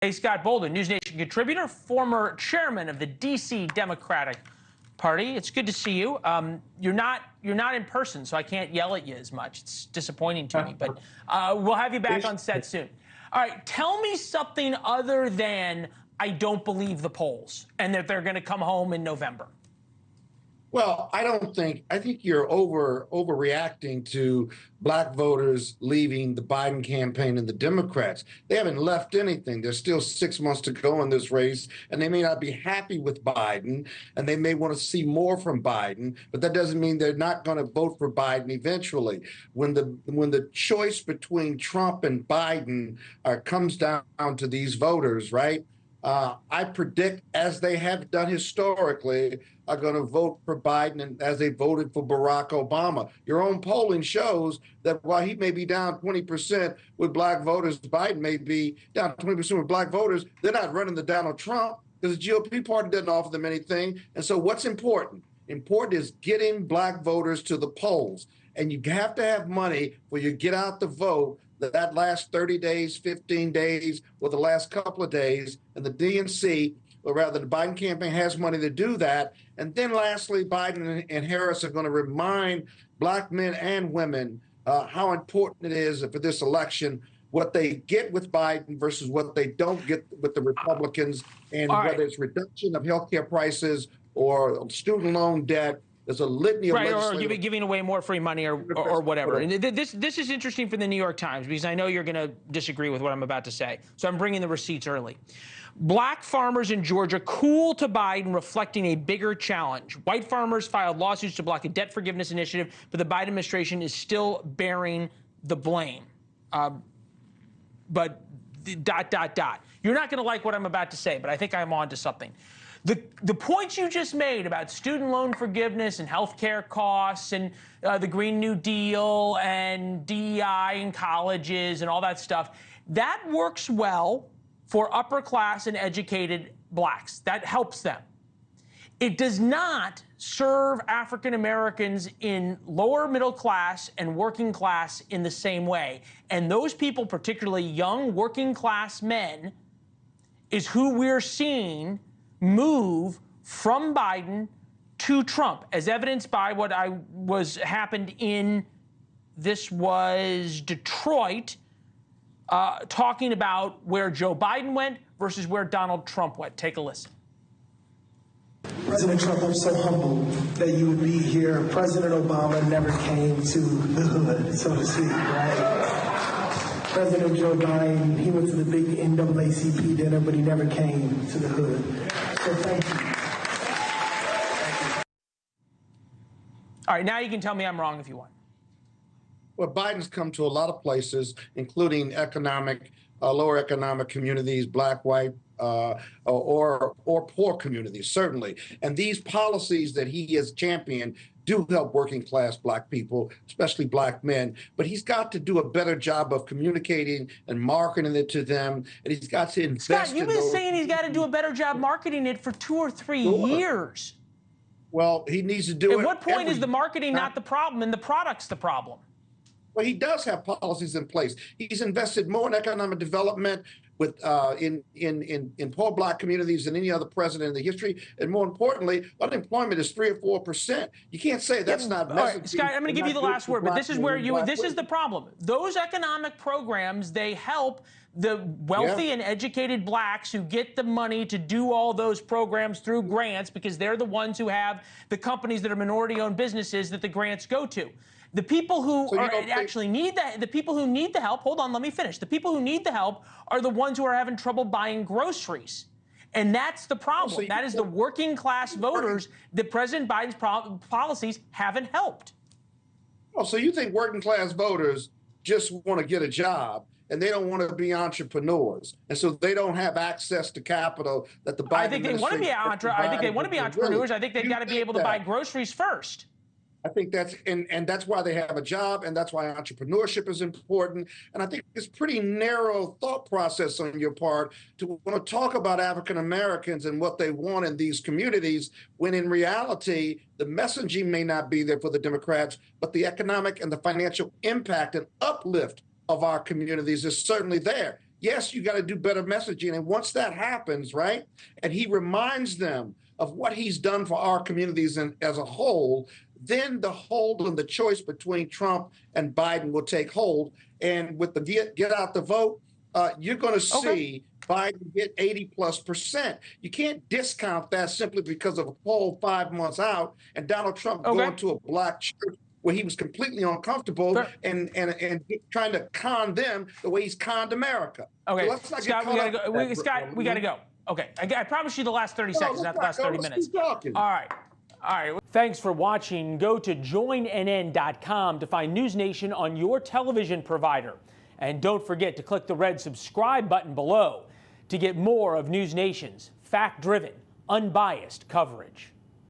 Hey, Scott Bolden, NewsNation contributor, former chairman of the D.C. Democratic Party. It's good to see you. You're not in person, so I can't yell at you as much. It's disappointing to me, but we'll have you back on set soon. All right, tell me something other than I don't believe the polls and that they're going to come home in November. Well, I think you're overreacting to black voters leaving the Biden campaign and the Democrats. They haven't left anything. There's still 6 months to go in this race, and they may not be happy with Biden, and they may want to see more from Biden, but that doesn't mean they're not going to vote for Biden eventually. When the choice between Trump and Biden comes down to these voters, right? I predict, as they have done historically, are going to vote for Biden, and as they voted for Barack Obama. Your own polling shows that while he may be down 20% with black voters, Biden may be down 20% with black voters. They're not running the Donald Trump because the GOP party doesn't offer them anything. And so what's important? Important is getting black voters to the polls. And you have to have money when you get out the vote. That last 30 days, 15 days, or the last couple of days, and the DNC, or rather the Biden campaign, has money to do that. And then lastly, Biden and Harris are going to remind black men and women how important it is for this election, what they get with Biden versus what they don't get with the Republicans, and whether it's reduction of healthcare prices or student loan debt. There's a litany of or giving away more free money or whatever. And this is interesting for the New York Times because I know you're going to disagree with what I'm about to say. So I'm bringing the receipts early. Black farmers in Georgia cool to Biden, reflecting a bigger challenge. White farmers filed lawsuits to block a debt forgiveness initiative, but the Biden administration is still bearing the blame. But ... You're not going to like what I'm about to say, but I think I'm on to something. The points you just made about student loan forgiveness and healthcare costs and the Green New Deal and DEI in colleges and all that stuff, that works well for upper class and educated blacks. That helps them. It does not serve African Americans in lower middle class and working class in the same way. And those people, particularly young working class men, is who we're seeing move from Biden to Trump, as evidenced by what happened in Detroit, talking about where Joe Biden went versus where Donald Trump went. Take a listen. President Trump, I'm so humbled that you would be here. President Obama never came to the hood, so to speak, right? President Joe Biden, he went to the big NAACP dinner, but he never came to the hood. So thank you. All right, now you can tell me I'm wrong if you want. Well, Biden's come to a lot of places, including lower economic communities, black, white, or poor communities, certainly. And these policies that he has championed do help working class black people, especially black men. But he's got to do a better job of communicating and marketing it to them. And he's got to invest. Scott, you've been saying he's got to do a better job marketing it for 2 or 3 years. Well, he needs to do it. At what point is the marketing not the problem and the product's the problem? Well, he does have policies in place. He's invested more in economic development with in poor black communities than any other president in the history. And more importantly, unemployment is 3 or 4%. You can't say that's not. All right, Scott, I'm going to give you the last word, but this is where this is the problem. Those economic programs, they help the wealthy and educated blacks who get the money to do all those programs through grants because they're the ones who have the companies that are minority-owned businesses that the grants go to. The people who actually need the people who need the help, hold on, let me finish. The people who need the help are the ones who are having trouble buying groceries. And that's the problem. That is the working class voters that President Biden's policies haven't helped. Oh, so you think working class voters just want to get a job and they don't want to be entrepreneurs, and so they don't have access to capital that the Biden I think they want to be entrepreneurs. I think they've got to be able to buy groceries first. I think that's and that's why they have a job, and that's why entrepreneurship is important. And I think it's pretty narrow thought process on your part to want to talk about African Americans and what they want in these communities, when in reality the messaging may not be there for the Democrats, but the economic and the financial impact and uplift of our communities is certainly there. Yes, you got to do better messaging. And once that happens, right, and he reminds them of what he's done for our communities and as a whole, then the hold and the choice between Trump and Biden will take hold. And with the get out the vote, you're going to see Biden get 80+%. You can't discount that simply because of a poll 5 months out and Donald Trump going to a black church where he was completely uncomfortable and trying to con them the way he's conned America. Okay, so let's not Scott, get we gotta go. Scott, we gotta go. Okay, I promise you the last 30 seconds, not the last 30 minutes. All right. All right. Thanks for watching. Go to joinnn.com to find NewsNation on your television provider. And don't forget to click the red subscribe button below to get more of NewsNation's fact-driven, unbiased coverage.